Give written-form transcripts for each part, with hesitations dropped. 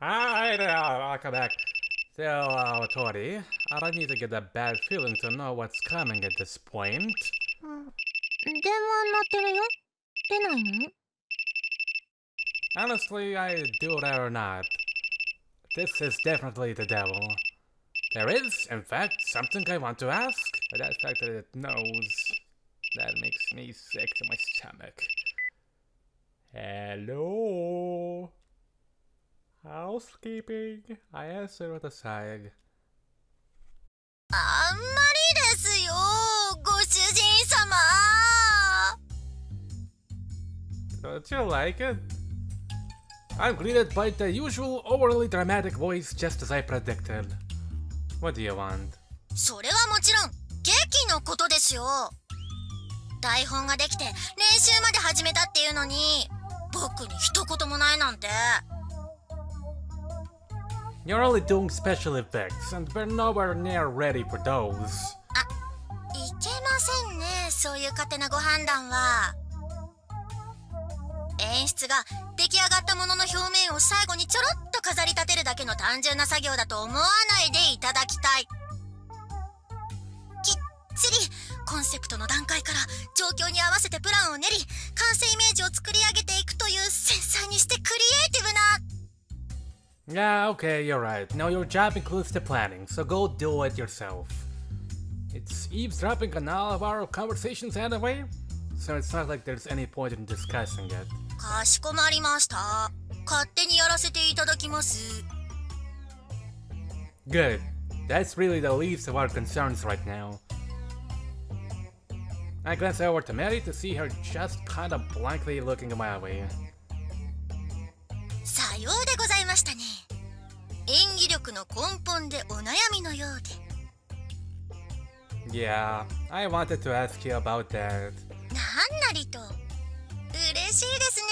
Hi there, welcome back. So, Tori, I don't need to get a bad feeling to know what's coming at this point. 電話鳴ってるよ。出ないの？ Honestly, I do that or not. This is definitely the devil. There is, in fact, something I want to ask, but that fact that it knows, that makes me sick to my stomach. Hello? Housekeeping? I answer with a sigh. あんまりですよ、ご主人様。Don't you like it? I'm greeted by the usual overly dramatic voice just as I predicted. What do you want? それはもちろん劇のことですよ。台本ができて練習まで始めたっていうのに僕に一言もないなんて。You're only doing special effects, and we're nowhere near ready for those. いけませんね、そういう勝手なご判断は。演出が出来上がったものの表面を最後にちょろっと飾り立てるだけの単純な作業だと思わないでいただきたい。きっちりコンセプトの段階から状況に合わせてプランを練り、完成イメージを作り上げていくという繊細にしてクリエイティブな。Yeah, okay, you're right. Now your job includes the planning, so go do it yourself. It's eavesdropping on all of our conversations anyway, so it's not like there's any point in discussing it. かしこまりました。勝手にやらせていただきます。Good. That's really the least of our concerns right now. I glance over to Mary to see her just kind of blankly looking my way. さようでございましたね。演技力の根本でお悩みのようで。Yeah, I wanted to ask you about that. なんなりと。嬉しいですね。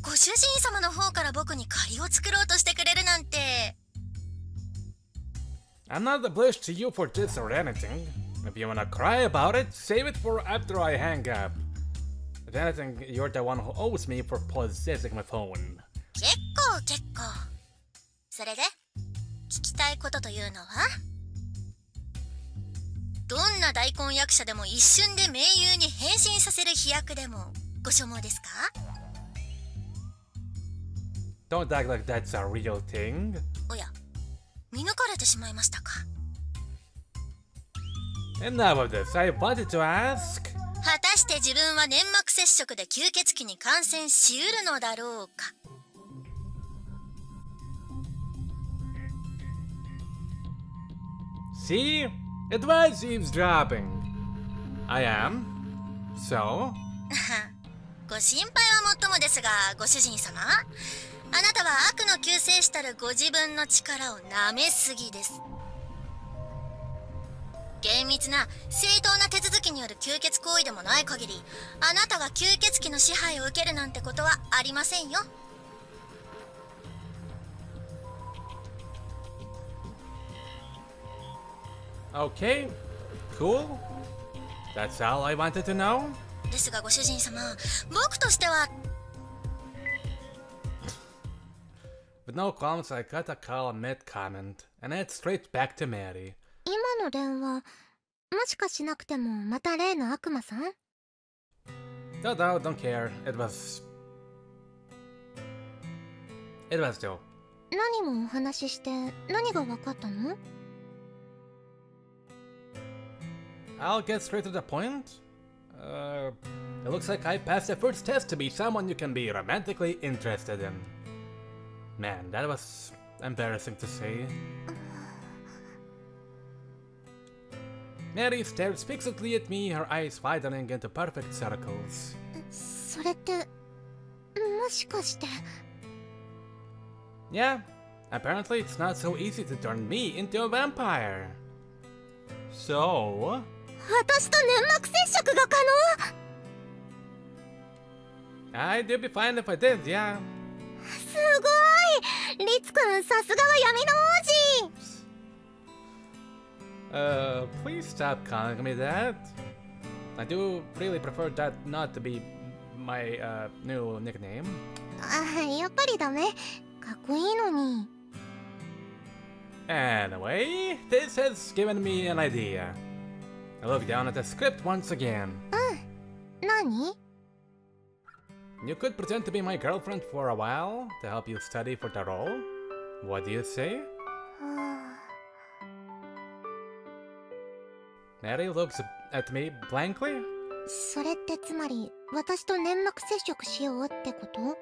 ご主人様の方から僕に借りを作ろうとしてくれるなんて。I'm not obliged to you for this or anything. If you wanna cry about it, save it for after I hang up. If anything, you're the one who owes me for possessing my phone. 結構。それで聞きたいことというのは、どんな大根役者でも一瞬で名優に変身させる飛躍でもご所望ですか？ Don't act like that's a real thing. おや、見抜かれてしまいましたか。 Enough of this. I wanted to ask. 果たして自分は粘膜接触で吸血鬼に感染しうるのだろうか。See? It was eavesdropping. I am. So? ご心配はもっともですが、ご主人様、あなたは悪の救世主たるご自分の力をなめすぎです。厳密な正当な手続きによる吸血行為でもない限り、あなたが吸血鬼の支配を受けるなんてことはありませんよ。Okay. Cool. That's all I wanted to know. ですがご主人様、僕としては。 With no qualms, I cut a call mid-comment and head straight back to Mary. 今の電話、もしかしなくてもまた例の悪魔さん？ No, don't care. It was Joe. 何もお話しして何が分かったの？ I'll get straight to the point. It looks like I passed the first test to be someone you can be romantically interested in. Man, that was embarrassing to say. Mary stares fixedly at me, her eyes widening into perfect circles. それってもしかして。 Yeah, apparently it's not so easy to turn me into a vampire. So... 私と粘膜接触が可能？ I'd be fine if I did, yeah. すごい！リツくん、さすがは闇の王子。 Please stop calling me that. I do really prefer that not to be my new nickname. やっぱりダメ。かっこいいのに。Anyway, this has given me an idea. I look down at the script once again. 何？ You could pretend to be my girlfriend for a while to help you study for the role. What do you say? Mary looks at me blankly. それってつまり私と粘膜接触しようってこと？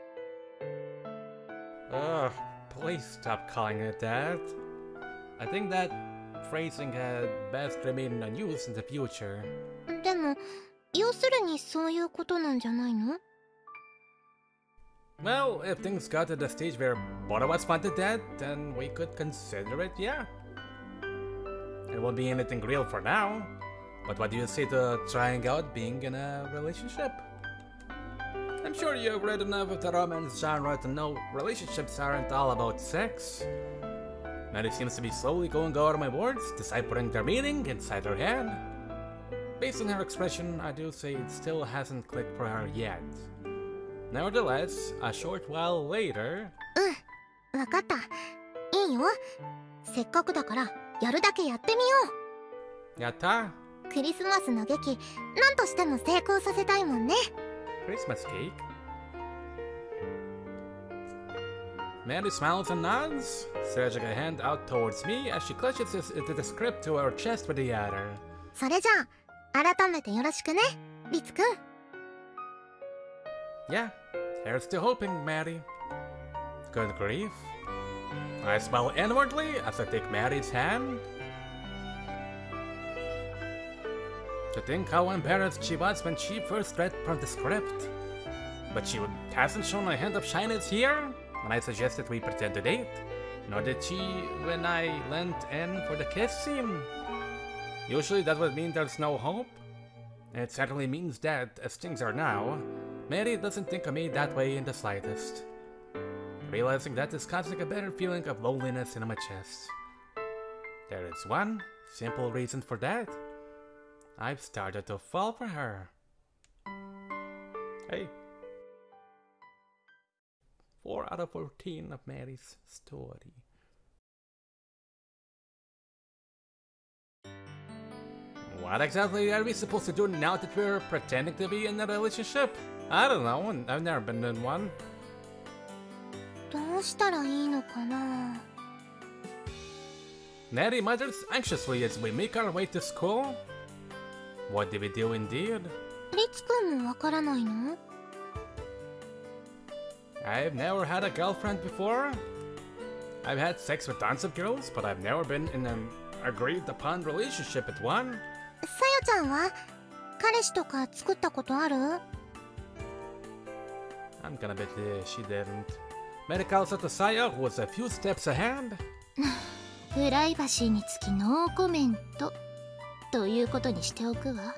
Ugh, please stop calling it that. I think that phrasing had best remain unused in the future. でも要するにそういうことなんじゃないの？ Well, if things got to the stage where both of us wanted that, then we could consider it, yeah. It won't be anything real for now. But what do you say to trying out being in a relationship? I'm sure you've read enough of the romance genre to know relationships aren't all about sex. Mary seems to be slowly going over my words, deciphering their meaning inside her head. Based on her expression, I do say it still hasn't clicked for her yet. Nevertheless, a short while later... わかった。いいよ。せっかくだからやるだけやってみよう。Yatta! クリスマスの劇、なんとしても成功させたいもんね。Christmas cake? Mary smiles and nods, stretching a hand out towards me as she clutches into the script to her chest with the other. それじゃあ、改めてよろしくね、リツくん。Yeah, here's to hoping, Mary. Good grief. I smile inwardly as I take Mary's hand. To think how embarrassed she was when she first read from the script. But she hasn't shown a hint of shyness here when I suggested we pretend to date. Nor did she when I leant in for the kiss scene. Usually that would mean there's no hope. It certainly means that, as things are now, Mary doesn't think of me that way in the slightest. Realizing that is causing a better feeling of loneliness in my chest. There is one simple reason for that. I've started to fall for her. Hey. 4 out of 14 of Mary's story. What exactly are we supposed to do now that we're pretending to be in a relationship? I don't know, I've never been in one. どうしたらいいのかな。Mary mutters anxiously as we make our way to school. What did we do indeed? リツくんもわからないの？ I've never had a girlfriend before. I've had sex with tons of girls, but I've never been in an agreed upon relationship with one. さよちゃんは彼氏とか作ったことある？ I'm gonna bet she didn't. Mary calls out to Saya, who was a few steps ahead. プライバシーにつきノーコメントということにしておくわ。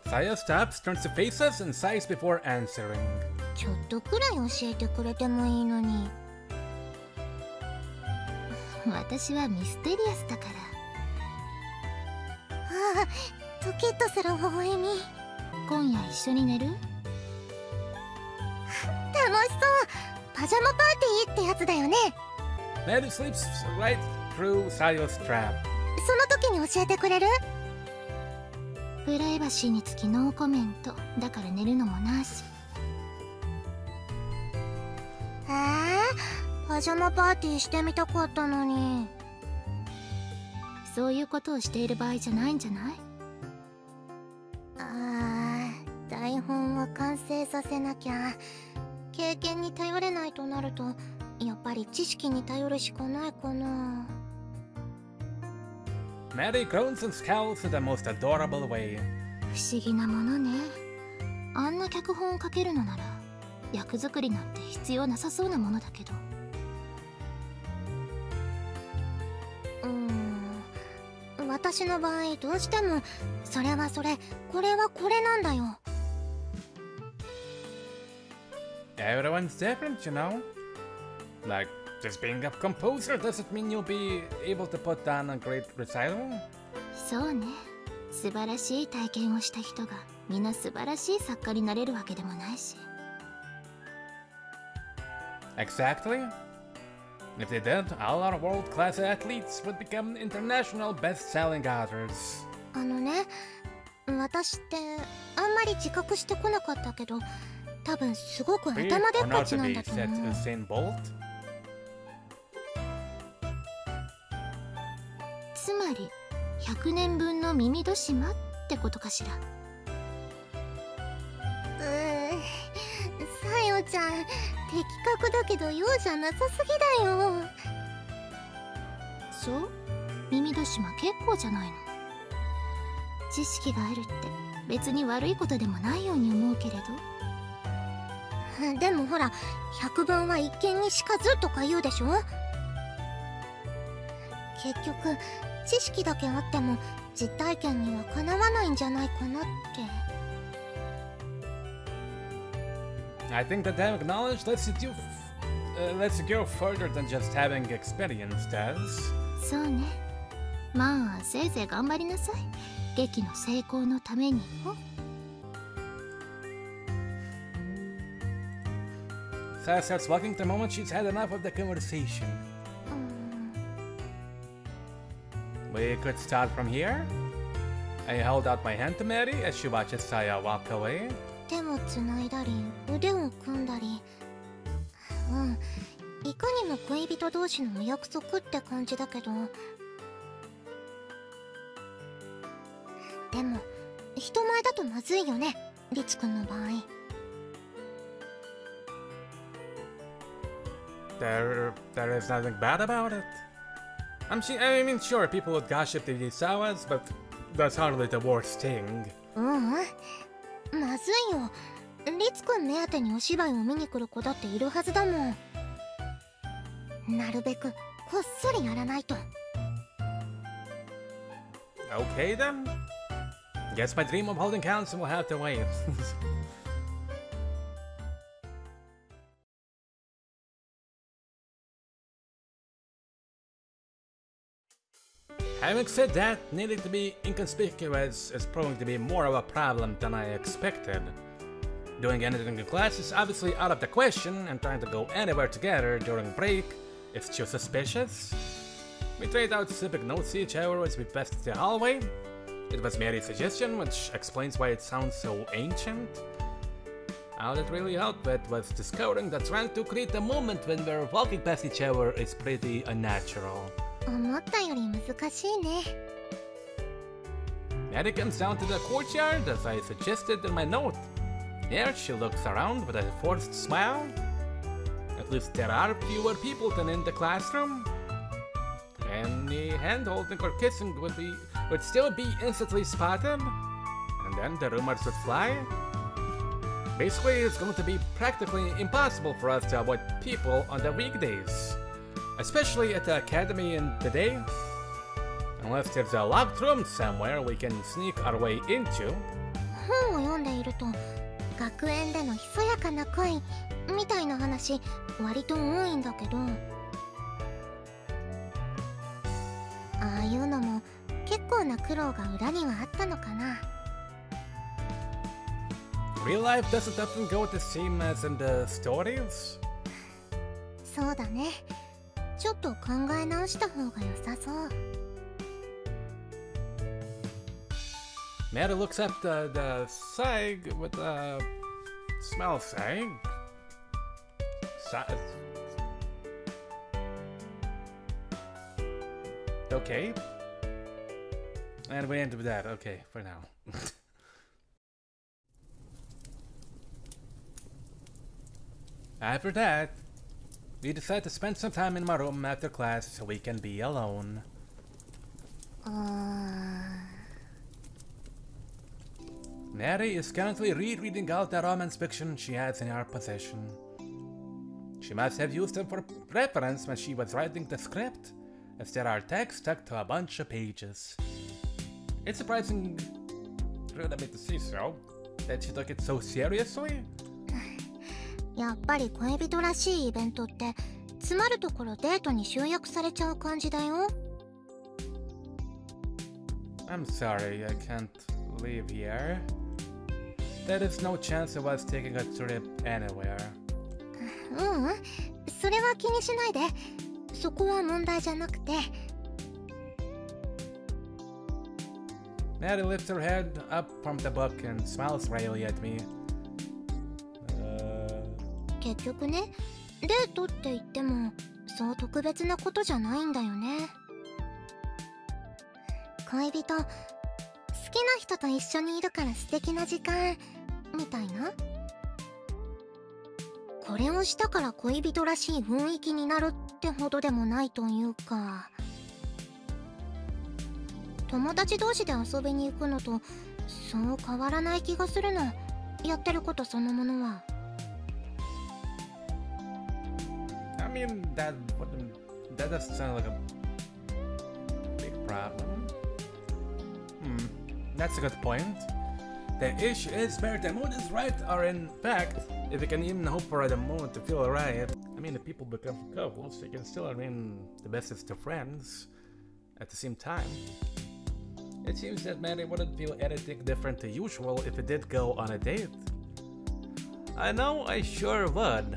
Saya stops, turns to face us, and sighs before answering. ちょっとくらい教えてくれてもいいのに。私はミステリアスだから。ああ、ドキッとする微笑み。今夜一緒に寝る？楽しそう。パジャマパーティーってやつだよね。Mary sleeps right through Saya's trap. その時に教えてくれる？プライバシーにつきノーコメントだから寝るのもなし。パジャマパーティーしてみたかったのに。そういうことをしている場合じゃないんじゃない？台本は完成させなきゃ。経験に頼れないとなるとやっぱり知識に頼るしかないかな。Mary groans and scowls in the most adorable way. 不思議なものね。あんな脚本を書けるのなら役作りなんて必要なさそうなものだけど。私の場合どうしてもそれはそれ、これはこれなんだよ。Everyone's different, you know? Like, just being a composer doesn't mean you'll be able to put down a great recital. そうね。素晴らしい体験をした人がみんな素晴らしい作家になれるわけでもないし。Exactly. If they did, all our world-class athletes would become international best-selling authors. 私ってあんまり自覚してこなかったけど、多分すごく頭でっ Or か not ち to なん be だと said 思う。 Usain Bolt. つまり100年分の耳戸島ってことかしら。さよちゃん、的確だけど用じゃなさすぎだよ。そう？耳戸島結構じゃないの。知識があるって別に悪いことでもないように思うけれど。でもほら、百聞は一見にしかずとか言うでしょ。結局知識だけあっても実体験にはかなわないんじゃないかなって。I think that having knowledge lets you go further than just having experience does. そうね。まあせいぜい頑張りなさい。劇の成功のためにも。Saya starts walking the moment she's had enough of the conversation. We could start from here. I hold out my hand to Mary as she watches Saya walk away. 手をつないだり腕を組んだり、いかにも恋人同士のお約束って感じだけど、でも人前だとまずいよね、律くんの場合。There is nothing bad about it. I mean, sure, people would gossip to these hours, but that's hardly the worst thing. まずいよ。律くん目当てにお芝居を見に来る子だっているはずだもん。なるべくこっそりやらないと。Okay then. Guess my dream of holding hands will have to wait. Having said that, needing to be inconspicuous is proving to be more of a problem than I expected. Doing anything in class is obviously out of the question, and trying to go anywhere together during break is too suspicious. We trade out civic notes to each other as we passed the hallway. It was Mary's suggestion, which explains why it sounds so ancient. All that really helped with was discovering that trying to create a moment when we're walking past each other is pretty unnatural. 思ったより難しいね。Mary comes down to the courtyard as I suggested in my note. Here she looks around with a forced smile. At least there are fewer people than in the classroom. Any hand-holding or kissing would still be instantly spotted, and then the rumors would fly. Basically, it's going to be practically impossible for us to avoid people on the weekdays, especially at the academy in the day. Unless there's a locked room somewhere we can sneak our way into. 本を読んでいると学園でのひそやかな恋みたいな話割と多いんだけど、ああいうのも結構な苦労が裏にはあったのかな。Real life doesn't often go the same as in the stories. そうだね。ちょっと考え直した方が良さそう。Mary looks up the sag with a smell sag. Okay. And we end with that. Okay, for now. After that, we decide to spend some time in my room after class so we can be alone. Mary is currently rereading all the romance fiction she has in her possession. She must have used them for reference when she was writing the script, as there are tags stuck to a bunch of pages. It's surprising, really to see so, that she took it so seriously. やっぱり恋人らしいイベントって詰まるところデートに集約されちゃう感じだよ。I'm sorry, I can't leave here. There is no chance of us taking a trip anywhere. れは気にしないで。そこは問題じゃなくて。Maddie lifts her head up from the book and smiles wryly at me. 結局ね、デートって言ってもそう特別なことじゃないんだよね。恋人、好きな人と一緒にいるから素敵な時間みたいな。これをしたから恋人らしい雰囲気になるってほどでもないというか、友達同士で遊びに行くのとそう変わらない気がするの。やってることそのものは。I mean, that doesn't sound like a big problem. That's a good point. The issue is where the mood is right, or in fact, if you can even hope for the mood to feel right. I mean, if people become couples, they can still remain the bestest of friends at the same time. It seems that Manny wouldn't feel anything different to usual if it did go on a date. I know I sure would.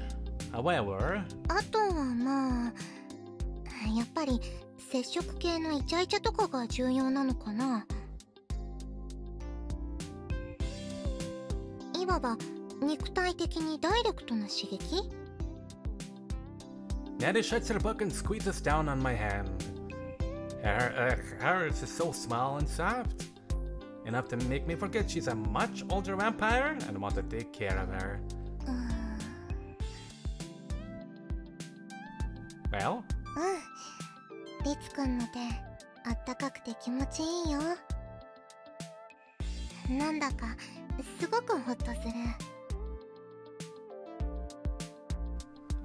However... あとはまあ、やっぱり接触系のイチャイチャとかが重要なのかな。いわば肉体的にダイレクトな刺激。Maddie shuts her book and squeezes down on my hand. Hers is so small and soft, enough to make me forget she's a much older vampire and want to take care of her. Well? リツくんの手、あったかくて気持ちいいよ。なんだかすごくホッとする。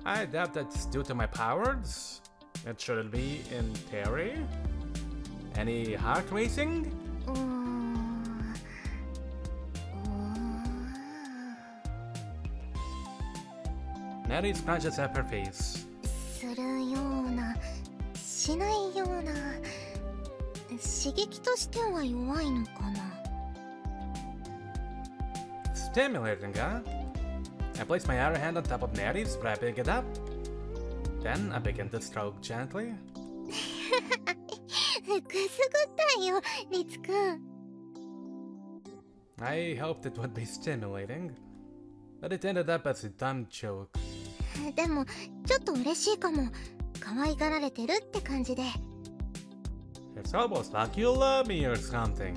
I doubt that's due to my powers. It shouldn't be in theory. Any heart racing? Maddie scrunches up her face. するような、しないような。刺激としては弱いのかな。Stimulating, huh? I place my other hand on top of Maddie's, wrapping it up. Then I begin to stroke gently. くすぐったいよ、リツくん。I hoped it would be stimulating, but it ended up as a dumb joke. でもちょっと嬉しいかも。可愛がられてるって感じで。It's almost like you love me or something.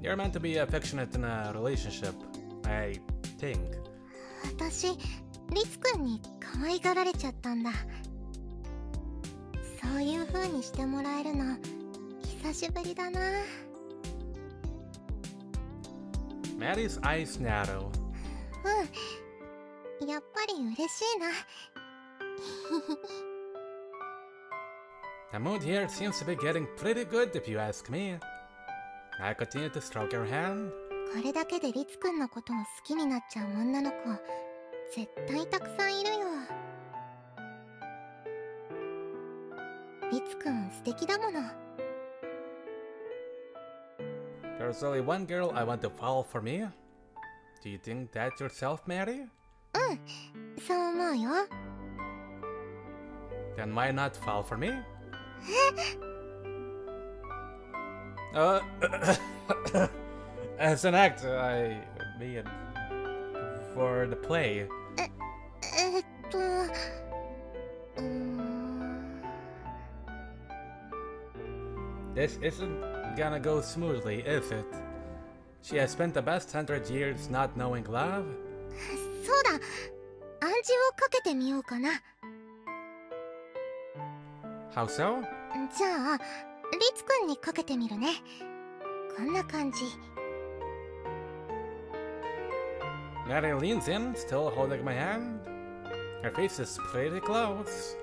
You're meant to be affectionate in a relationship, I think. 私、リツくんに可愛がられちゃったんだ。そういう風にしてもらえるの久しぶりだな。Maddie's eyes narrow. やっぱり嬉しいな。The mood here seems to be getting pretty good if you ask me. I continue to stroke her hand. これだけでリツくんのことを好きになっちゃう女の子絶対たくさんいるよ。リツくん素敵だもの。There's only one girl I want to fall for me. Do you think that yourself, Maddie? そう思うよ。Then why not fall for me? As an actor, I mean, for the play. This isn't gonna go smoothly, is it? She has spent the best 100 years not knowing love. そうだ、暗示をかけてみようかな。How so? じゃあ、リツくんにかけてみるね。こんな感じ。Maddie leans in, still holding my hand. Her face is pretty close.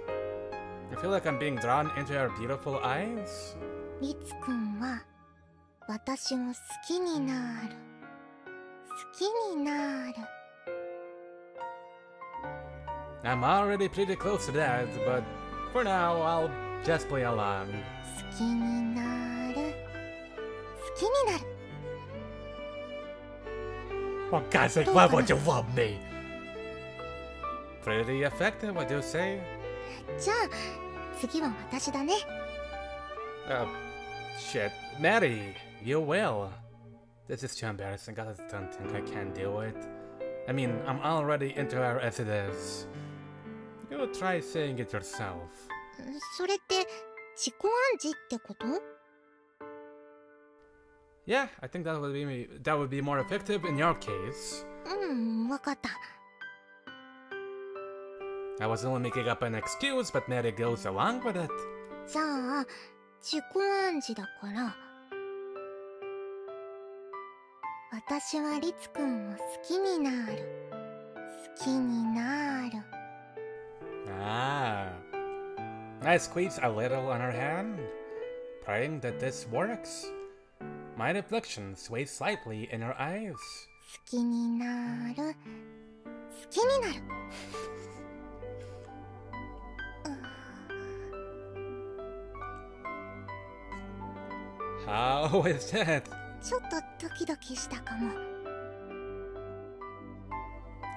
I feel like I'm being drawn into her beautiful eyes. リツくんは私を好きになる。好きになる。I'm already pretty close to that, but for now, I'll just play along. 好きになる。好きになる。For God's sake, why would you love me? pretty effective, would you say? じゃあ次は私だね。Shit. Maddie, you will. This is too embarrassing. I just don't think I can do it. I mean, I'm already into her as it is. You try saying it yourself. それって自己暗示ってこと？ Yeah, I think that would be more effective in your case. わかった。I was only making up an excuse, but Mary goes along with it. じゃあ自己暗示だから私はリツくんを好きになる。好きになる。Ah. I squeeze a little on her hand, praying that this works. My reflection sways slightly in her eyes. 好きになる。好きになる。How is that? ちょっとドキドキしたかも。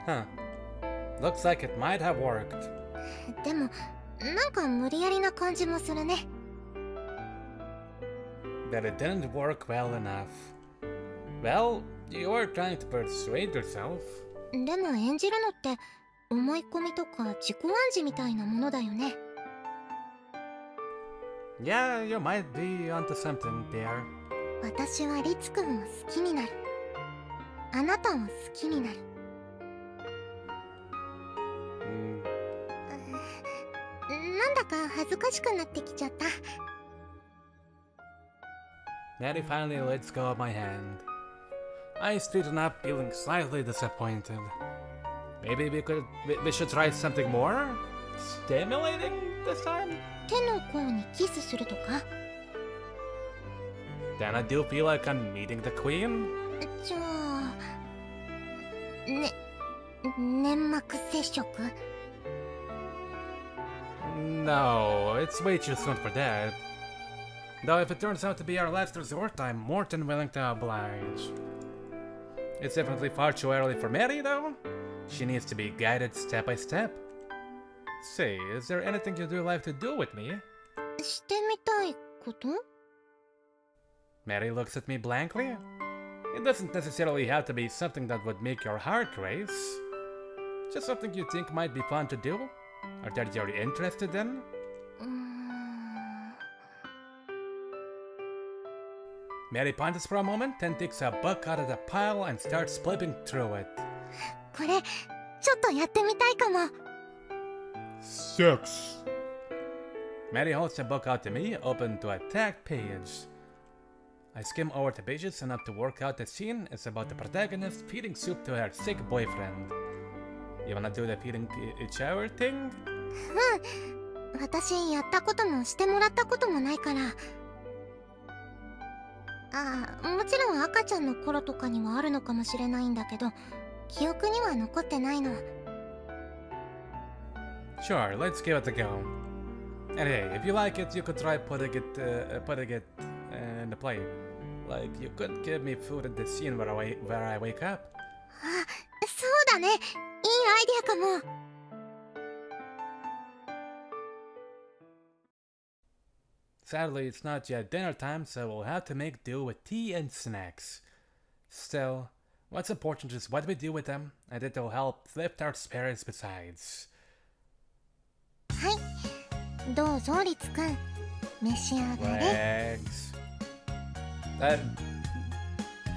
Huh. Looks like it might have worked. でもなんか無理やりな感じもするね。That it didn't work well enough. Well, you are trying to persuade yourself. でも演じるのって思い込みとか自己暗示みたいなものだよね。Yeah, you might be onto something there. 私はリツくんを好きになる。あなたを好きになる。なんだか恥ずかしくなってきちゃった。Maddie finally lets go of my hand. I straighten up, feeling slightly disappointed. Maybe we should try something more stimulating this time? 手の甲にキスするとか？ Then I do feel like I'm meeting the queen. じゃあ粘膜接触？ No, it's way too soon for that. Though if it turns out to be our last resort, I'm more than willing to oblige. It's definitely far too early for Mary, though. She needs to be guided step by step. Say, is there anything you'd like to do with me? してみたいこと？ Mary looks at me blankly. It doesn't necessarily have to be something that would make your heart race. Just something you think might be fun to do, or that you're interested in. Mary ponders for a moment, then takes a book out of the pile and starts flipping through it. これちょっとやってみたいかも。 Six. Mary holds the book out to me, open to a tagged page. I skim over the pages enough to work out the scene is about the protagonist feeding soup to her sick boyfriend. You wanna do the feeding each other thing? 私やったこともしてもらったこともないから。もちろん赤ちゃんの頃とかにはあるのかもしれないんだけど、記憶には残ってないの。 Sure, let's give it a go. And hey, if you like it, you could try putting it in the play. Like, you could give me food in the scene where I wake up. そうだね。いいアイデアかも。Sadly, it's not yet dinner time, so we'll have to make do with tea and snacks. Still, what's important is what we do with them, and it'll help lift our spirits besides. はい、どうぞリツくん、召し上がれ。Legs.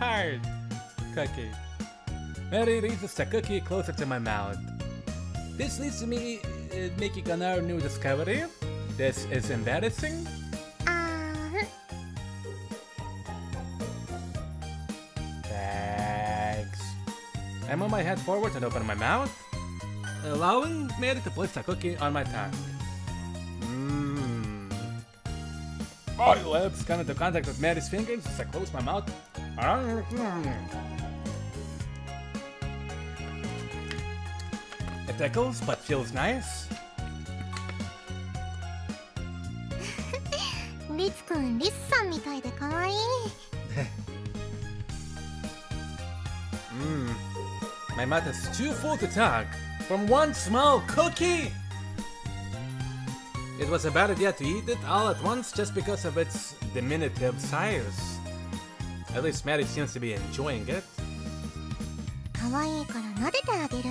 Hard cookie. Mary raises the cookie closer to my mouth. This leads to me making another new discovery. This is embarrassing. Thanks. I move my head forward and open my mouth, allowing Mary to place the cookie on my tongue. My lips come into contact with Mary's fingers as I close my mouth. It tickles, but feels nice. リツくん、リスさんみたいで可愛い。My mouth is too full to talk. From one small cookie? It was a bad idea to eat it all at once just because of its diminutive size. At least Maddie seems to be enjoying it. 可愛いから撫でてあげる。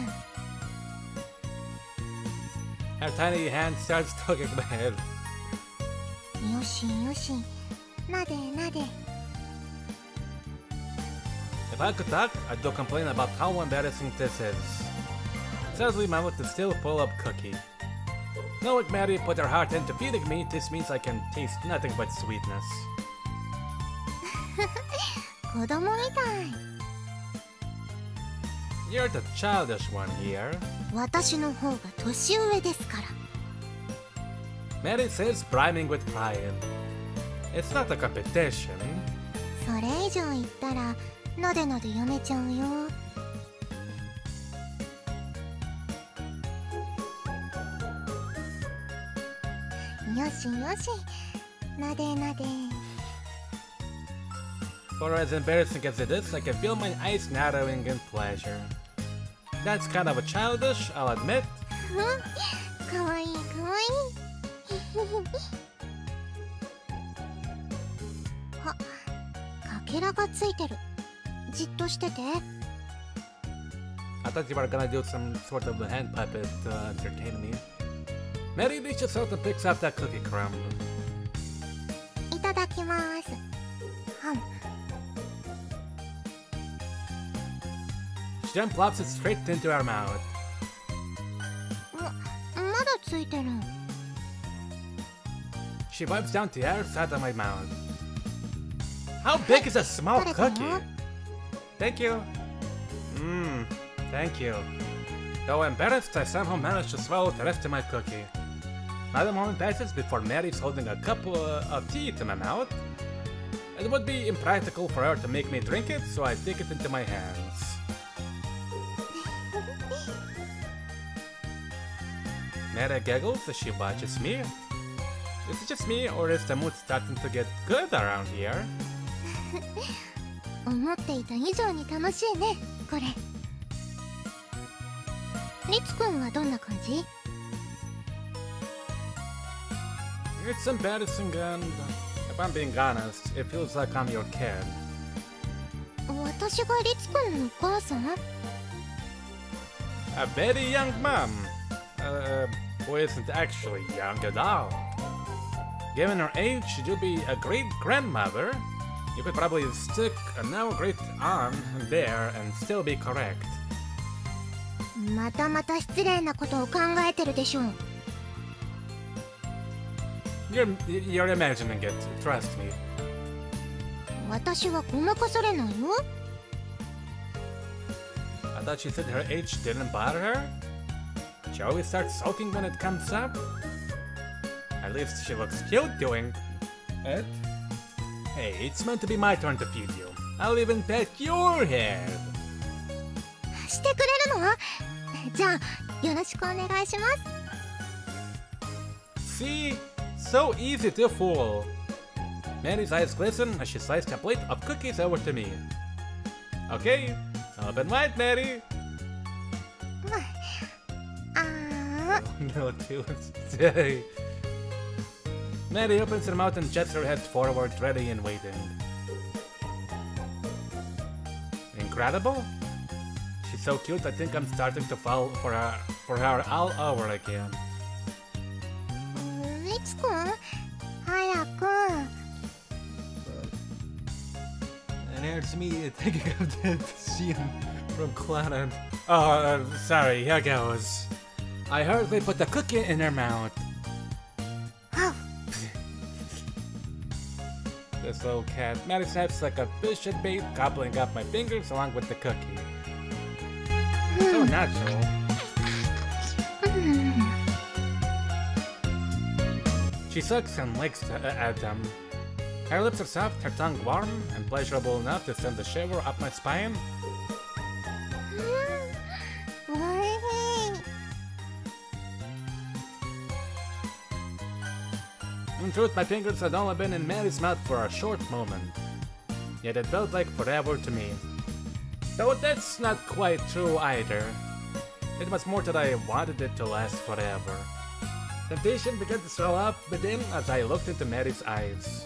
Her tiny hand starts tugging my head. よしよし、撫で撫で。 If I could talk, I'd go complain about how embarrassing this is. Sadly, my mouth is still full of cookie. Knowing Maddie put her heart into feeding me, this means I can taste nothing but sweetness. 子供みたい。 You're the childish one here. 私の方が年上ですから。 Maddie says, brimming with pride. It's not a competition. それ以上言ったらのでのでやめちゃうよ。よしよし、なでなで。 For as embarrassing as it is, I can feel my eyes narrowing in pleasure. That's kind of a childish, I'll admit. かわいいかわいい。あ、かけらがついてる。じっとしてて。 I thought you were gonna do some sort of a hand puppet to entertain me. Maddie reaches out and picks up that cookie crumb. いただきます。はん。 She then plops it straight into her mouth. まだついてる。 She wipes down the hairs out of my mouth. How big is a small cookie? Thank you. Thank you. Though embarrassed, I somehow managed to swallow the rest of my cookie. Not a moment passes before Mary's holding a cup of tea to my mouth. It would be impractical for her to make me drink it, so I take it into my hands. Mary giggles as she watches me. Is it just me, or is the mood starting to get good around here? 思っていた以上に楽しいね、これ。リツくんはどんな感じ？ It's embarrassing and, if I'm being honest, it feels like I'm your kid. 私がリツくんのお母さん？ A very young mom, who isn't actually young at all. Given her age, she'd be a great grandmother. You could probably stick a now great arm there and still be correct. またまた失礼なことを考えてるでしょう。 You're imagining it, trust me. 私はごまかされないよ。 I thought she said her age didn't bother her? She always starts sulking when it comes up? At least she looks cute doing it. Hey, it's meant to be my turn to feed you. I'll even pet your head. してくれるの？じゃあ、よろしくお願いします。 See? So easy to fool. Mary's eyes glisten as she sliced a plate of cookies over to me. Okay, open wide, Mary. あー。 No, Tuesday. Mary opens her mouth and jets her head forward, ready and waiting. Incredible? She's so cute, I think I'm starting to fall for her all over again. リツくん、早く。 And here's me thinking of that scene from Clannad. Oh, sorry, here goes. I hurriedly put the cookie in her mouth. This little cat. Maddie snaps like a fish at bait, gobbling up my fingers along with the cookie. So natural. She sucks and licks at them. Her lips are soft, her tongue warm, and pleasurable enough to send a shiver up my spine. おいしい。 In truth, my fingers had only been in Mary's mouth for a short moment. Yet it felt like forever to me. Though that's not quite true either. It was more that I wanted it to last forever. Temptation began to swell up within as I looked into Mary's eyes.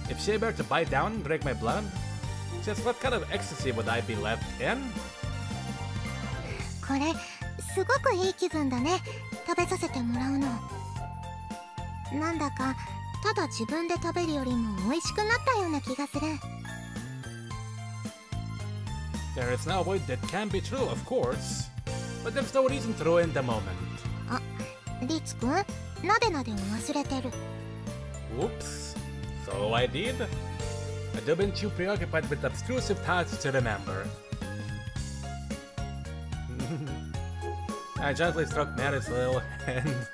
If she were to bite down and drink my blood, just what kind of ecstasy would I be left in? これすごくいい気分だね。食べさせてもらうの。なんだかただ自分で食べるよりも美味しくなったような気がする。There is no way that can be true, of course, but there's no reason to ruin the moment. あ、リツくん、なでなでを忘れてる。Oops. So I did. I've been too preoccupied with obtrusive thoughts to remember. I gently stroked Mary's little hand.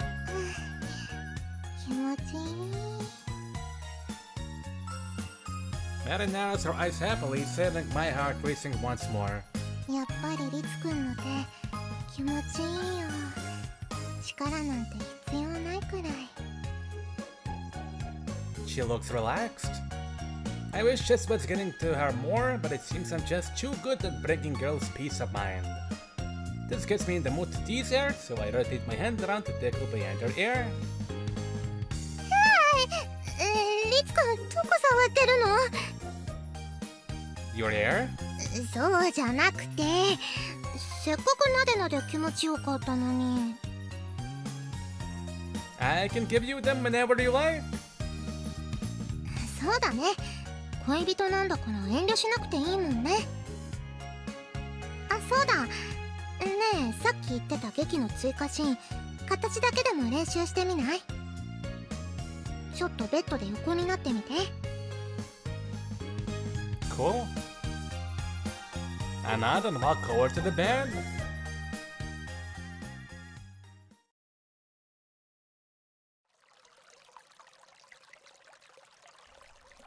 気持ちいい。Mary narrows her eyes happily, setting my heart racing once more. やっぱりリツくんの手気持ちいいよ。力なんて必要ないくらい。She looks relaxed. I wish this was getting to her more, but it seems I'm just too good at bringing girls peace of mind. This gets me in the mood to tease her, so I rotate my hand around to tickle behind her ear. リツくん、どこ触ってるの？ Your ear? そうじゃなくて、せっかくなでなで気持ちよかったのに。I can give you them whenever you like. そうだね。恋人なんだから遠慮しなくていいもんね。あ、そうだ。ねえ、さっき言ってた劇の追加シーン、形だけでも練習してみない？ちょっとベッドで横になってみて。Cool. I nod and walk over to the bed.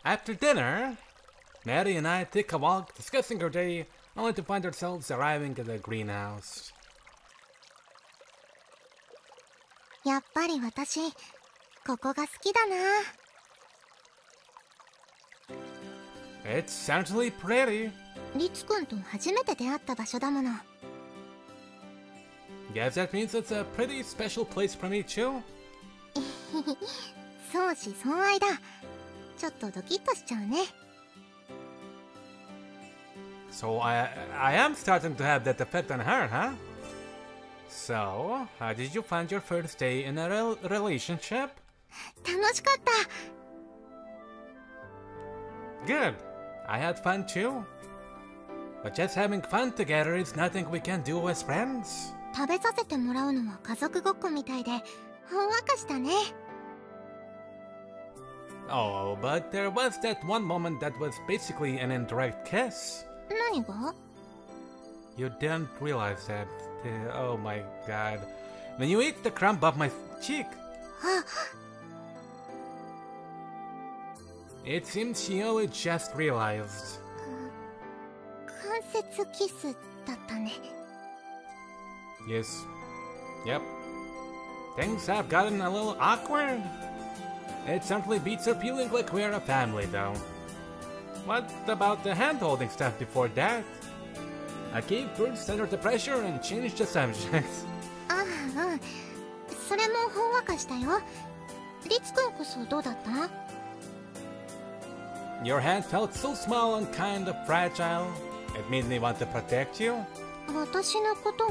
After dinner, Mary and I take a walk discussing our day, only to find ourselves arriving at the greenhouse. やっぱり私、ここが好きだな。It's certainly pretty. リツくんと初めて出会った場所だもの。Guess that means it's a pretty special place for me too. 相思相愛だ。ちょっとドキッとしちゃうね。So I am starting to have that effect on her, huh? So, how did you find your first day in a relationship? 楽しかった。Good. I had fun too. But just having fun together is nothing we can do as friends. 食べさせてもらうのは家族ごっこみたいで、ほんわかしたね。Oh, but there was that one moment that was basically an indirect kiss. 何が？ You didn't realize that. Oh my god. When you ate the crumb off my cheek. It seems Aoi just realized. 関節キスだったね。Yes. Yep. Things have gotten a little awkward. It certainly beats her feeling like we're a family, though. What about the hand-holding stuff before that? I gave first under the pressure and changed the subject. ああ、うん。それもほんわかしたよ。リツくんこそどうだった？ Your hand felt so small and kind of fragile. It made me want to protect you. 私のことを？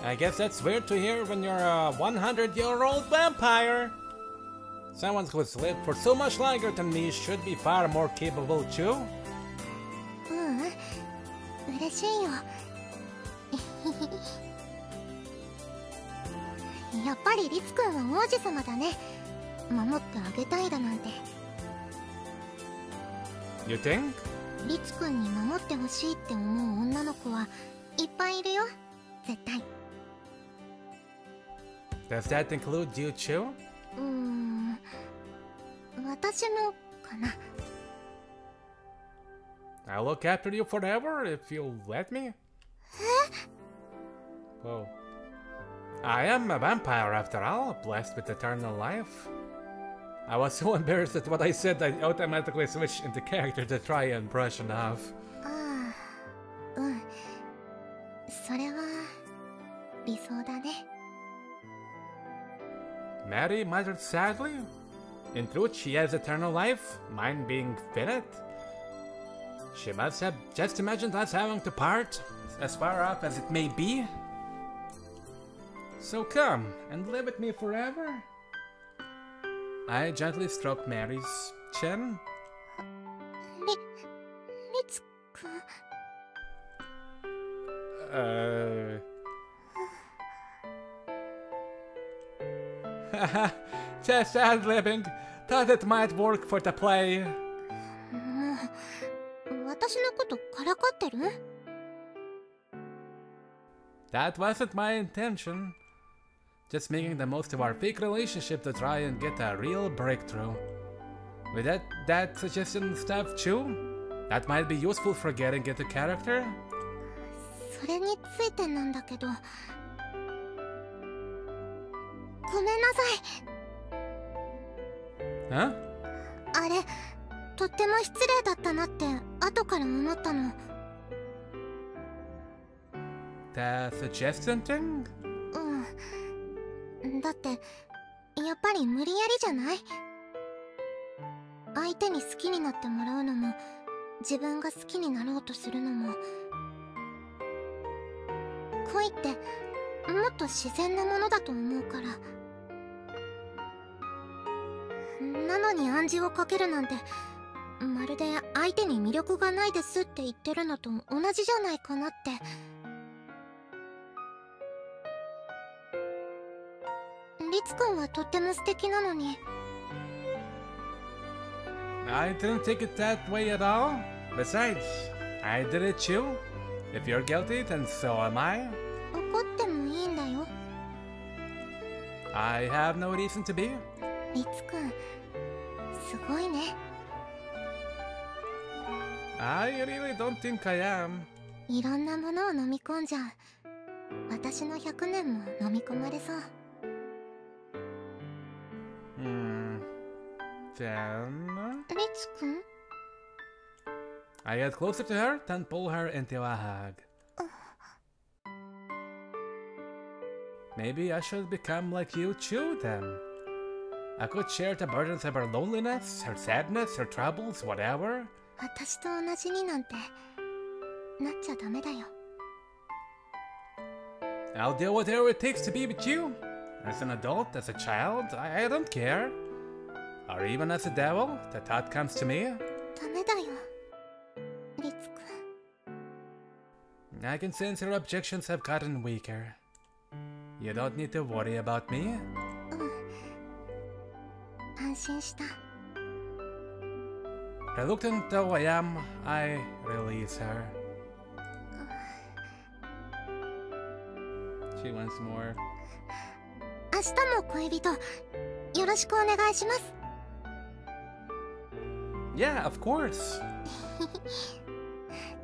I guess that's weird to hear when you're a 100-year-old vampire. Someone who's lived for so much longer than me should be far more capable too. 嬉しいよ。やっぱりリツくんは王子様だね。守ってあげたいだなんて。You think? リツくんに守ってほしいって思う女の子はいっぱいいるよ。絶対。Does that include you too? 私もかな。I'll look after you forever if you'll let me. Whoa. I am a vampire after all, blessed with eternal life. I was so embarrassed at what I said I automatically switched into character to try and brush it off. ああ、うん。Mary muttered sadly. In truth, she has eternal life, mine being finite. She must have just imagined us having to part, as far off as it may be. So come, and live with me forever. I gently stroked Mary's chin. Ritsu-kun. Haha, just ad-libbing. Thought it might work for the play. もう、私のことからかってる？ That wasn't my intention. Just making the most of our fake relationship to try and get a real breakthrough. With that suggestion stuff too? That might be useful for getting into character? それについてなんだけど、ごめんなさい。Huh? あれ、とっても失礼だったなって後から思ったの。The suggestion thing? うん。だって、やっぱり無理やりじゃない？相手に好きになってもらうのも、自分が好きになろうとするのも、恋ってもっと自然なものだと思うから。なのに暗示をかけるなんて、まるで相手に魅力がないですって言ってるのと同じじゃないかなって。リツくんはとっても素敵なのに。I didn't take it that way at all. Besides, I did it too. If you're guilty, then so am I. 怒ってもいいんだよ。I have no reason to be. リツくん、すごいね。I really don't think I am. いろんなものを飲み込んじゃう。私の100年も飲み込まれそう。Then... リツくん？ I get closer to her, then pull her into a hug. Maybe I should become like you too, then. I could share the burdens of her loneliness, her sadness, her troubles, whatever. 私と同じになんてなっちゃダメだよ。I'll do whatever it takes to be with you. As an adult, as a child, I don't care. Or even as a devil, the thought comes to me. ダメだよ、リツくん。 I can sense your objections have gotten weaker. You don't need to worry about me. 安心した。 Reluctant though I am, I release her. She wants more. 明日も恋人、よろしくお願いします。Yeah, of course.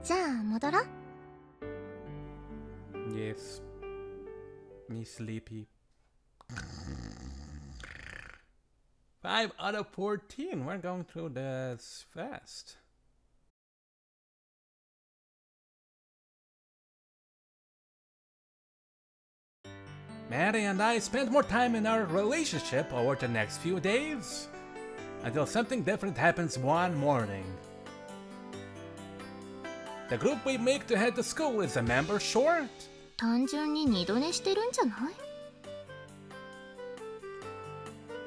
じゃあ戻ろう。 Yes. Me sleepy. 5 out of 14. We're going through this fast. Maddie and I spent more time in our relationship over the next few days, until something different happens one morning. The group we make to head to school is a member short. 単純に二度寝してるんじゃない？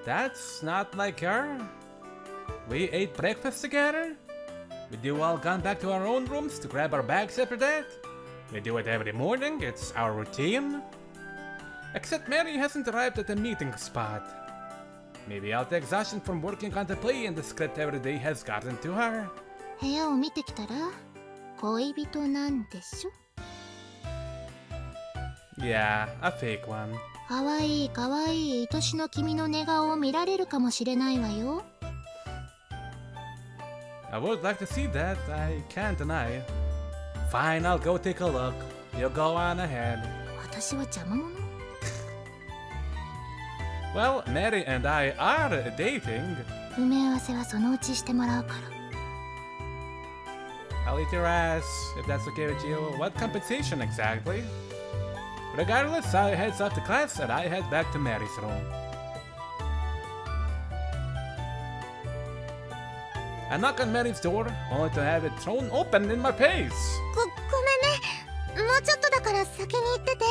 That's not like her. We ate breakfast together. We do all gone back to our own rooms to grab our bags after that. We do it every morning, it's our routine. Except Mary hasn't arrived at the meeting spot. Maybe all the exhaustion from working on the play and the script every day has gotten to her. 部屋を見てきたら恋人なんでしょ？ Yeah, a fake one. かわいいかわいい愛しの君の寝顔を見られるかもしれないわよ。 I would like to see that, I can't deny. Fine, I'll go take a look. You go on ahead. 私は邪魔者？ Well, Mary and I are dating. 埋め合わせはそのうちしてもらうから。 I'll eat your ass, if that's okay with you. What compensation exactly? Regardless, I heads off to class and I head back to Mary's room. I knock on Mary's door, only to have it thrown open in my face. ごめんね。もうちょっとだから先に行ってて。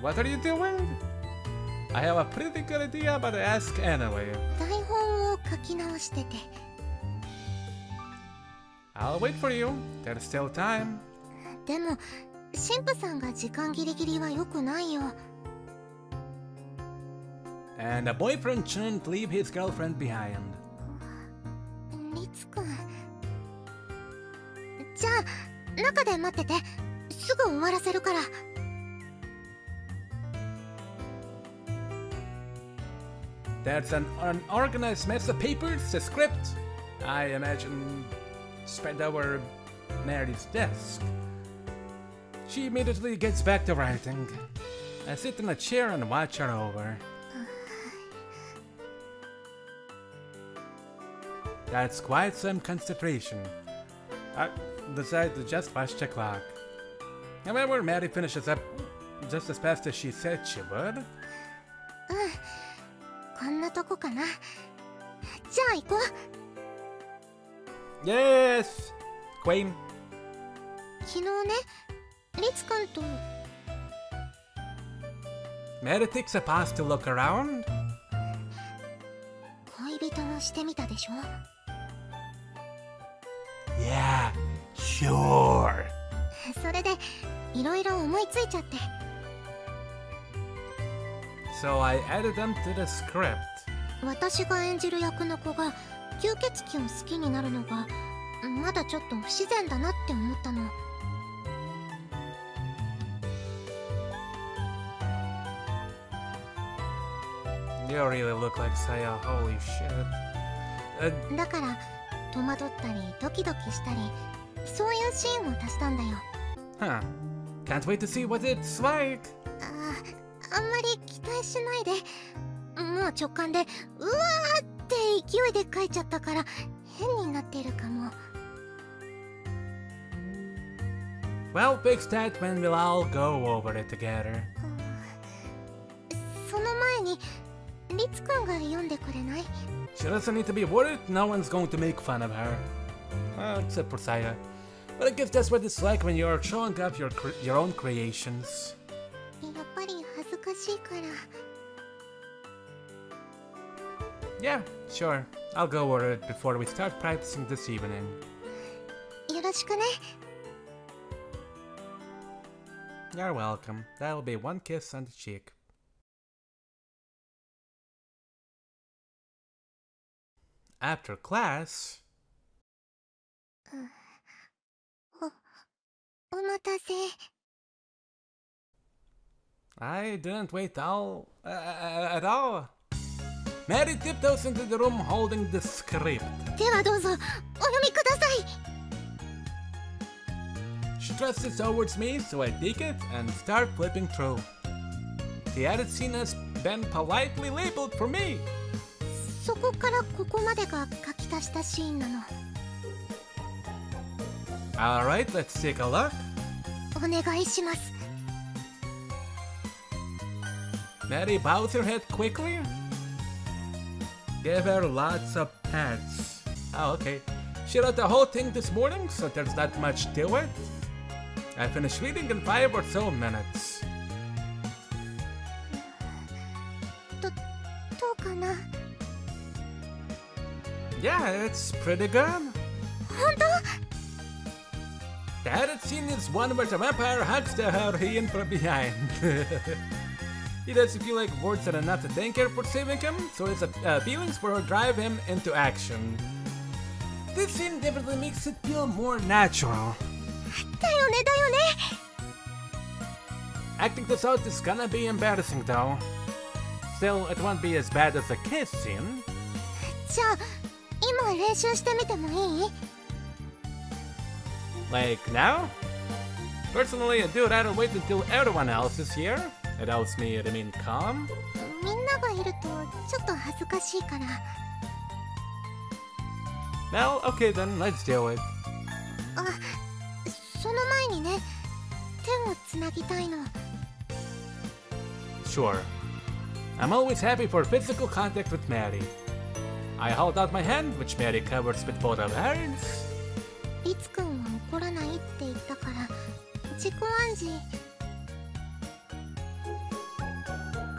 What are you doing? I have a pretty good idea, but ask anyway. 台本を書き直してて。I'll wait for you. There's still time. でも、神父さんが時間ギリギリは良くないよ。And a boyfriend shouldn't leave his girlfriend behind. リツくん。じゃあ、中で待ってて。すぐ終わらせるから。That's an unorganized mess of papers, the script, I imagine, spread over Mary's desk. She immediately gets back to writing. I sit in a chair and watch her over. That's quite some concentration. I decide to just watch the clock. However, Mary finishes up just as fast as she said she would. こんなとこかな。じゃあ行こう。 Yes, Queen. 昨日ね、リツくんと。Mary takes a pause to look around. 恋人をしてみたでしょ。Yeah, sure. それでいろいろ思いついちゃって。So I added them to the script. 私が演じる役の子が吸血鬼を好きになるのがまだちょっと不自然だなって思ったの。You really look like Saya, holy shit. だから戸惑ったりドキドキしたりそういうシーンを足したんだよ。Huh. Can't wait to see what it's like. あんまり期待しないで。もう直感でうわーって勢いで書いちゃったから変になってるかも。Well, fix that when we'll all go over it together. その前にリツくんが読んでくれない？ She doesn't need to be worried, no one's going to make fun of her. Except for Saya. But I guess that's what it's like when you're showing off your own creations. やっぱり恥ずかしいから。Yeah, sure. I'll go over it before we start practicing this evening. よろしくね。You're welcome. That'll be one kiss on the cheek. After class... お待たせ。I didn't wait at all. Mary tiptoes into the room holding the script. ではどうぞお読みください。 She thrusts it towards me, so I take it and start flipping through. The added scene has been politely labeled for me. そこからここまでが書き足したシーンなの。Alright, let's take a look. お願いします。 Mary bows her head quickly. Give her lots of pats. Oh, okay. She wrote the whole thing this morning, so there's not much to it. I finished reading in 5 or so minutes. どうかな。 Yeah, it's pretty good. 本当？ The added scene is one where the vampire hugs the heroine from behind. He doesn't feel like words are enough to thank her for saving him, so his feelings for her drive him into action. This scene definitely makes it feel more natural. だよねだよね。 Acting this out is gonna be embarrassing though. Still, it won't be as bad as the kiss scene. じゃあ今練習してみてもいい？ Like now? Personally, I'd rather wait until everyone else is here. It helps me remain calm. みんながいるとちょっと恥ずかしいから。 Well, okay then, let's do it. あ、その前にね、手をつなぎたいの。 Sure. I'm always happy for physical contact with Maddie. I held out my hand, which Mary covers with both of hers. リツ君は怒らないって言ったから自己暗示。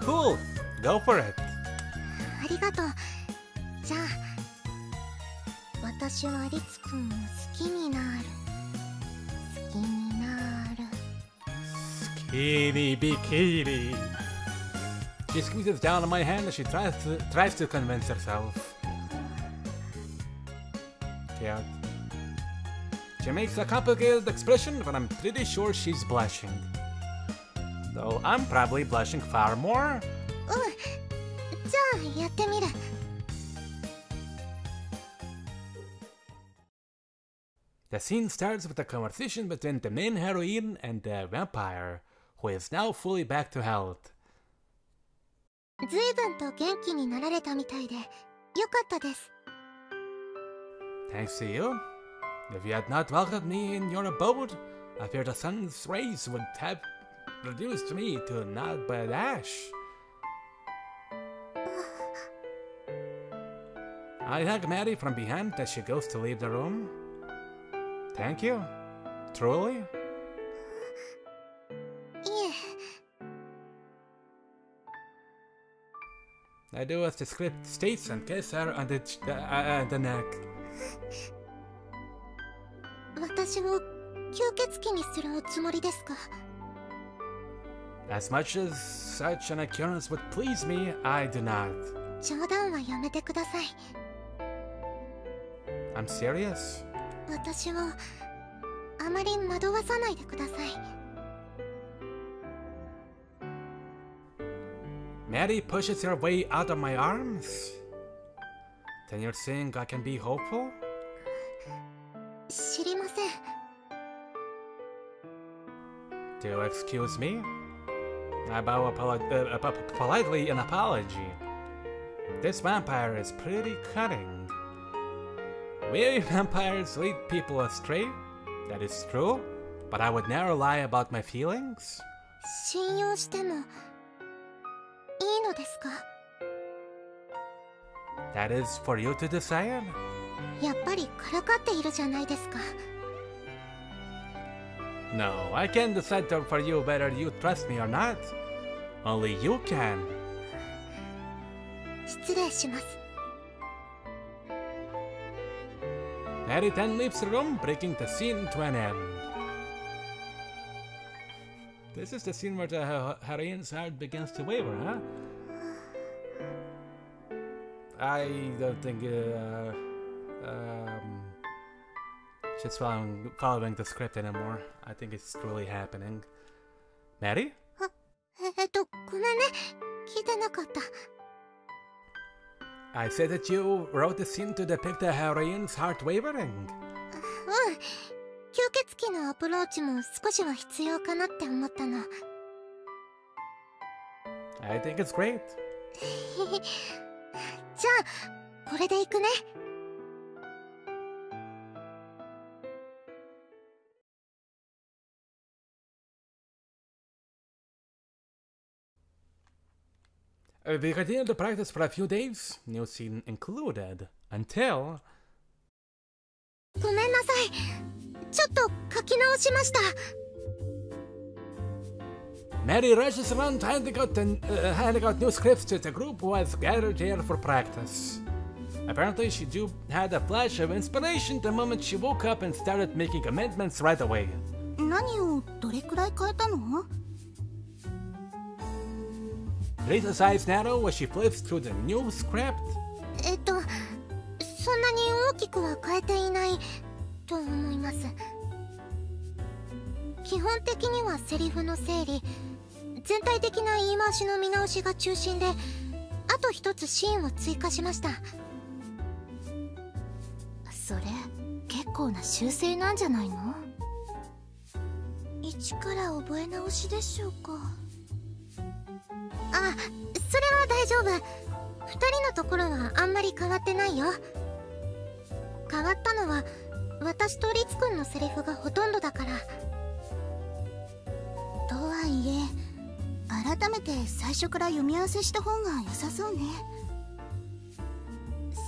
Cool, go for it. ありがとう。じゃあ私はリツ君を好きになる。好きになる。Skinny bikini. She squeezes down on my hand as she tries to convince herself. Cute. She makes a complicated expression, but I'm pretty sure she's blushing. Though I'm probably blushing far more. じゃあやってみる。The scene starts with a conversation between the main heroine and the vampire, who is now fully back to health. ずいぶんと元気になられたみたいでよかったです。Thanks to you. If you had not welcomed me in your abode, I fear the sun's rays would have reduced me to naught but ash. I hug Maddie from behind as she goes to leave the room. Thank you. Truly. いえ。 I do as the script states and kiss her on the neck. 私を吸血鬼にするおつもりですか？ As much as such an occurrence would please me, I do not. 冗談はやめてください。 I'm serious. 私をあまり惑わさないでください。 Maddie pushes her way out of my arms. Then you're saying I can be hopeful? 知りません。 Do you excuse me? I bow politely in apology. This vampire is pretty cunning. We vampires lead people astray. That is true, but I would never lie about my feelings. 信用してもいいのですか？ That is for you to decide. やっぱりからかっているじゃないですか。 No, I can't decide for you whether you trust me or not. Only you can. 失礼します。 Maddie then leaves the room, breaking the scene to an end. This is the scene where the heroine's heart begins to waver, huh? I don't think she's following the script anymore. I think it's truly happening. Maddie? ごめんね。聞いてなかった。 I said that you wrote the scene to depict the heroine's heart wavering. 吸血鬼のアプローチも少しは必要かなって思ったの。 I think it's great. じゃあこれでいくね。 We continued to practice for a few days, new scene included, until... ごめんなさい。ちょっと書き直しました。 Maddie rushes around handing out new scripts to the group who has gathered here for practice. Apparently she had a flash of inspiration the moment she woke up and started making amendments right away. 何をどれくらい変えたの？ Lisa's eyes narrow as she flips through the new script. そんなに大きくは変えていないと思います。基本的にはセリフの整理、全体的な言い回しの見直しが中心で、あと一つシーンを追加しました。それ結構な修正なんじゃないの？一から覚え直しでしょうか？あ、それは大丈夫。2人のところはあんまり変わってないよ。変わったのは私とリツくんのセリフがほとんどだから。とはいえ改めて最初から読み合わせした方が良さそうね。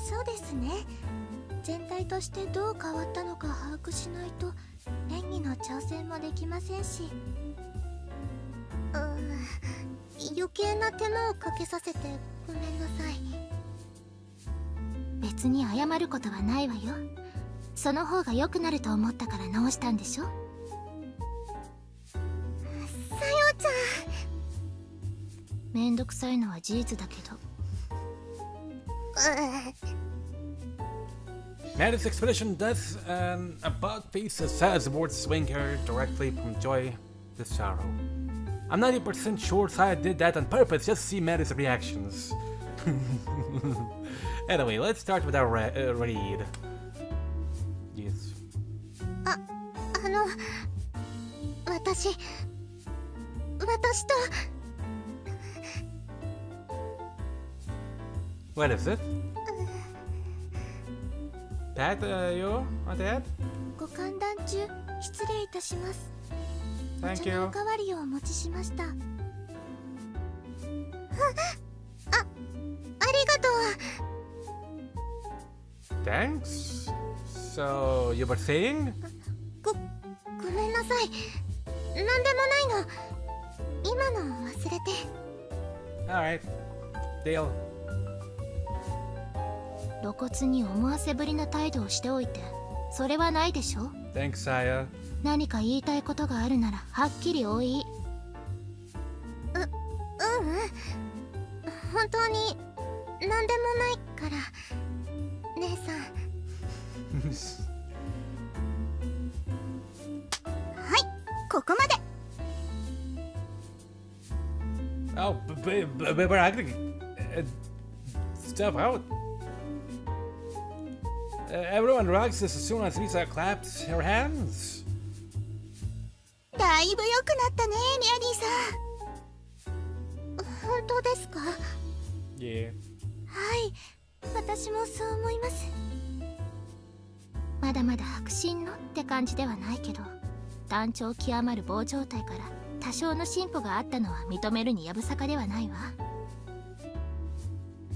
そうですね。全体としてどう変わったのか把握しないと演技の挑戦もできませんし。余計な手間をかけさせてごめんなさい。別に謝ることはないわよ。その方が良くなると思ったから直したんでしょ。さよちゃん、めんどくさいのは事実だけど。Maddie's expression does an about-face as words swing her directly from joy to sorrow. I'm 90% sure Saya did that on purpose, just see Maddie's reactions. Anyway, let's start with our read. Yes. 私と。What is it? Dad, you want Dad? ご歓談中失礼いたします。お Thank 茶の you. おかわりをお持ちしました。ありがとう。 Thanks. So, you were saying? ごめんなさい。なんでもないの。今の忘れて。Alright. Deal. 露骨に思わせぶりな態度をしておいてそれはないでしょ。 Thanks, Saya. 何か言いたいことがあるならはっきりお言い。本当に何でもないから姉さん。はい、ここまで。 Oh, we're acting stuff out. Everyone rocks this as soon as Lisa claps her hands. だいぶ良くなったね、ミアディさん。本当ですか？ Yeah. はい、私もそう思います。まだまだ迫真のって感じではないけど、単調極まる棒状態から多少の進歩があったのは認めるにやぶさかではないわ。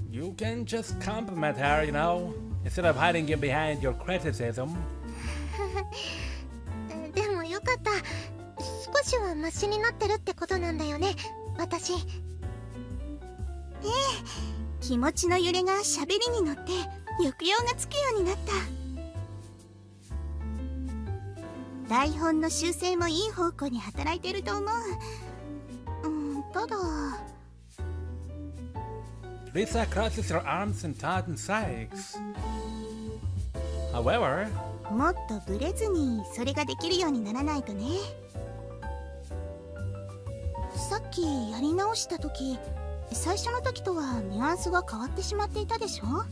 You can just compliment her, you know, instead of hiding it behind your criticism. でもよかった。少しはマシになってるってことなんだよね、私。気持ちの揺れが喋りに乗って抑揚がつくようになった。台本の修正もいい方向に働いてると思う。ただ Lisa crosses her arms and taut and sighs. However, もっとブレずにそれができるようにならないとね。さっきやり直した時、最初の時とはニュアンスが変わってしまっていたでしょ。も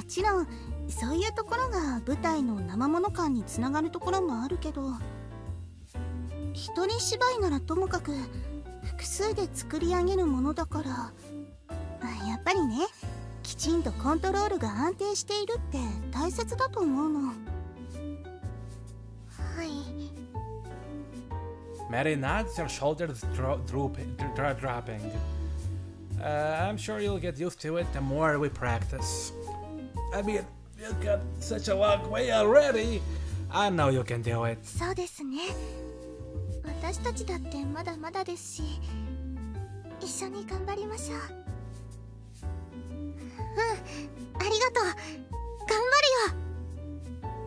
ちろんそういうところが舞台の生もの感につながるところもあるけど、一人芝居ならともかく複数で作り上げるものだから、やっぱりね、きちんとコントロールが安定しているって大切だと思うの。はい。 Maddie nods, her shoulders dropping. I'm sure you'll get used to it the more we practice. I mean, you've got such a long way already. I know you can do it. そうですね。私たちだってまだまだですし、一緒に頑張りましょう。ありがとう。頑張るよ。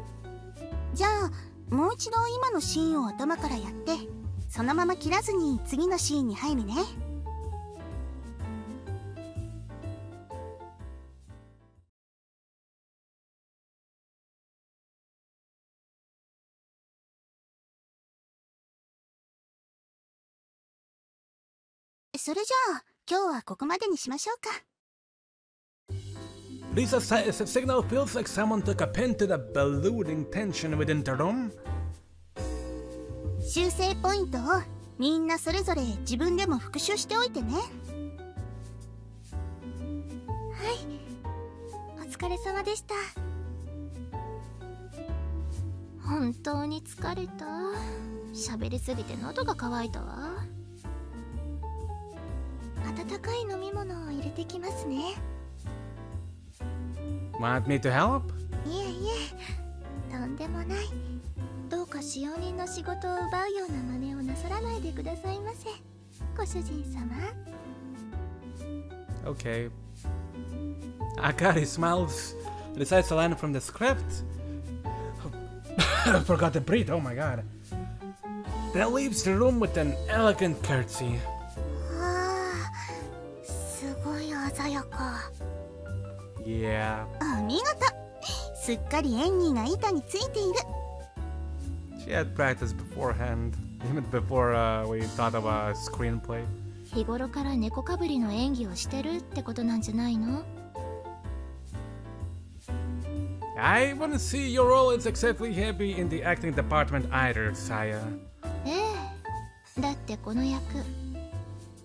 じゃあもう一度今のシーンを頭からやって、そのまま切らずに次のシーンに入るね。それじゃあ今日はここまでにしましょうか。 Lisa's signal feels like someone took a pin to the ballooning tension within the room. 修正ポイントをみんなそれぞれ自分でも復習しておいてね。はい、お疲れ様でした。本当に疲れた。喋りすぎて喉が渇いたわ。温かい飲み物を入れてきますね。 Want me to help? いえいえ、とんでもない。どうか使用人の仕事を奪うような真似をなさらないでくださいませ、ご主人様。 Okay. Akari smiles, decides to learn from the script. Forgot to breathe, oh my god. Then leaves the room with an elegant curtsy. ああ、すごい鮮やか。 Yeah. お見事。すっかり演技が板についている。 She had practiced beforehand, even before we thought of a screenplay. 日頃から猫かぶりの演技をしてるってことなんじゃないの？ I wouldn't see your role as excessively heavy in the acting department either, Saya. ええ、だってこの役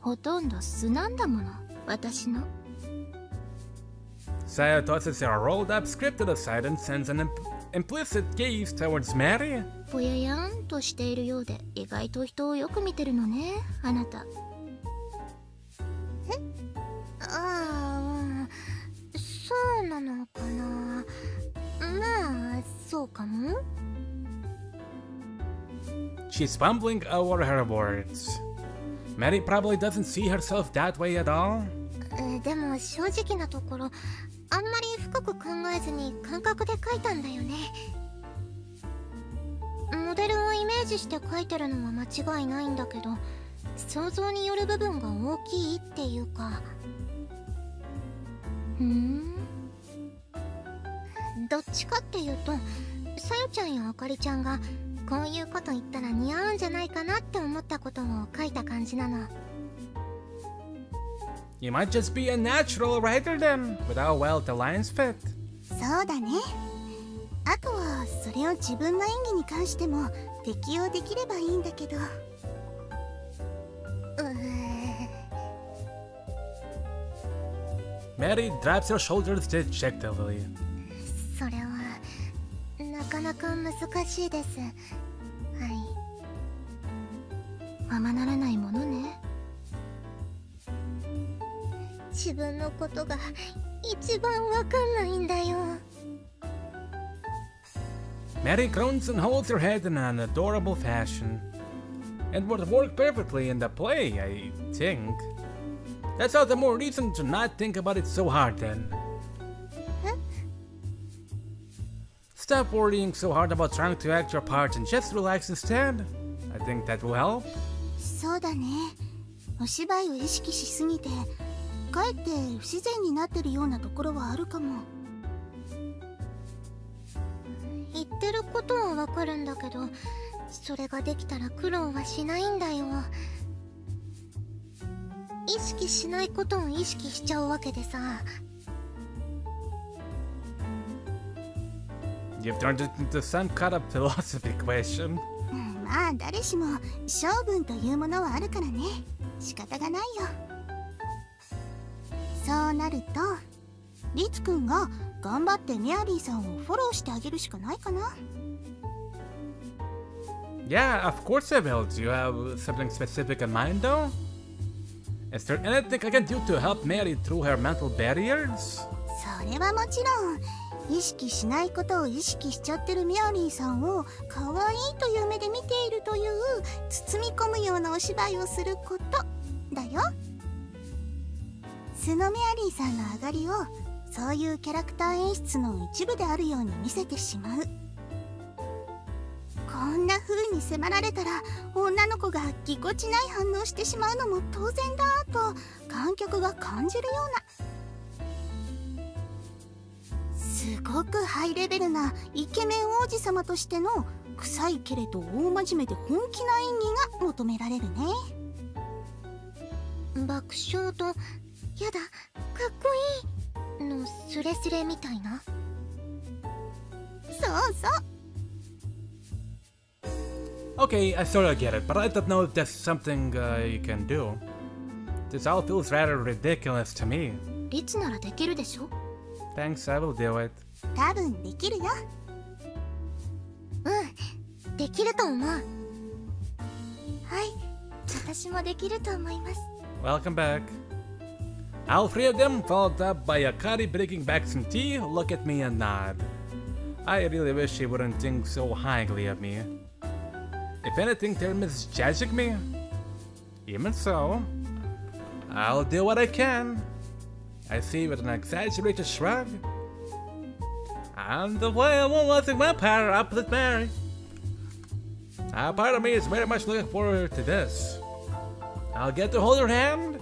ほとんど素なんだもの、私の。 Saya tosses her rolled-up script to the side and sends an implicit gaze towards Mary. ぼややんとしているようで意外と人をよく見てるのね、あなた。ああ、そうなのかな。まあ、そうかも。 She's fumbling over her words. Mary probably doesn't see herself that way at all. でも正直なところ、あんまり深く考えずに感覚で描いたんだよね。モデルをイメージして描いてるのは間違いないんだけど、想像による部分が大きいっていうか。どっちかっていうと、さよちゃんやあかりちゃんがこういうこと言ったら似合うんじゃないかなって思ったことを書いた感じなの。 You might just be a natural writer then, with how well the lines fit. そうだね。あとはそれを自分の演技に関しても適用できればいいんだけど。Mary drops her shoulders dejectedly. それはなかなか難しいです。はい。ままならないものね。自分のことが一番わかんないんだよ。 Mary groans and holds her head in an adorable fashion. And would work perfectly in the play, I think. That's all the more reason to not think about it so hard then. Huh? Stop worrying so hard about trying to act your part and just relax instead. I think that will help. そうだね。お芝居を意識しすぎて、かえって不自然になってるようなところはあるかも。言ってることはわかるんだけど、それができたら苦労はしないんだよ。意識しないことを意識しちゃうわけでさ。 You've turned it into some kind of philosophy question. まあ誰しも性分というものはあるからね。仕方がないよ。そうなるとリツくんが頑張ってメアリーさんをフォローしてあげるしかないかな。 Yeah, of course I will. Do you have something specific in mind though? Is there anything I can do to help Mary through her mental barriers? それはもちろん。意識しないことを意識しちゃってるメアリーさんを可愛いという目で見ているという包み込むようなお芝居をすることだよ。素のメアリーさんの上がりをそういうキャラクター演出の一部であるように見せてしまう。こんな風に迫られたら女の子がぎこちない反応してしまうのも当然だと観客が感じるような。すごくハイレベルなイケメン王子様としての臭いけれど大真面目で本気な演技が求められるね。爆笑と「やだかっこいい」のスレスレみたいな。そうそう。 Okay, I sort of get it, but I don't know if that's something you can do. This all feels rather ridiculous to me. リツならできるでしょ。 Thanks, I will do it. 多分できるよ。うん、できると思う。はい、私もできると思います。 Welcome back. All three of them, followed up by Akari breaking back some tea, look at me and nod. I really wish she wouldn't think so highly of me. If anything, they're misjudging me. Even so, I'll do what I can. I see with an exaggerated shrug. And the way I won't let my power up with Mary. Part of me is very much looking forward to this. I'll get to hold her hand,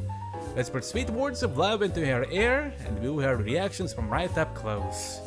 whisper sweet words of love into her ear, and view her reactions from right up close.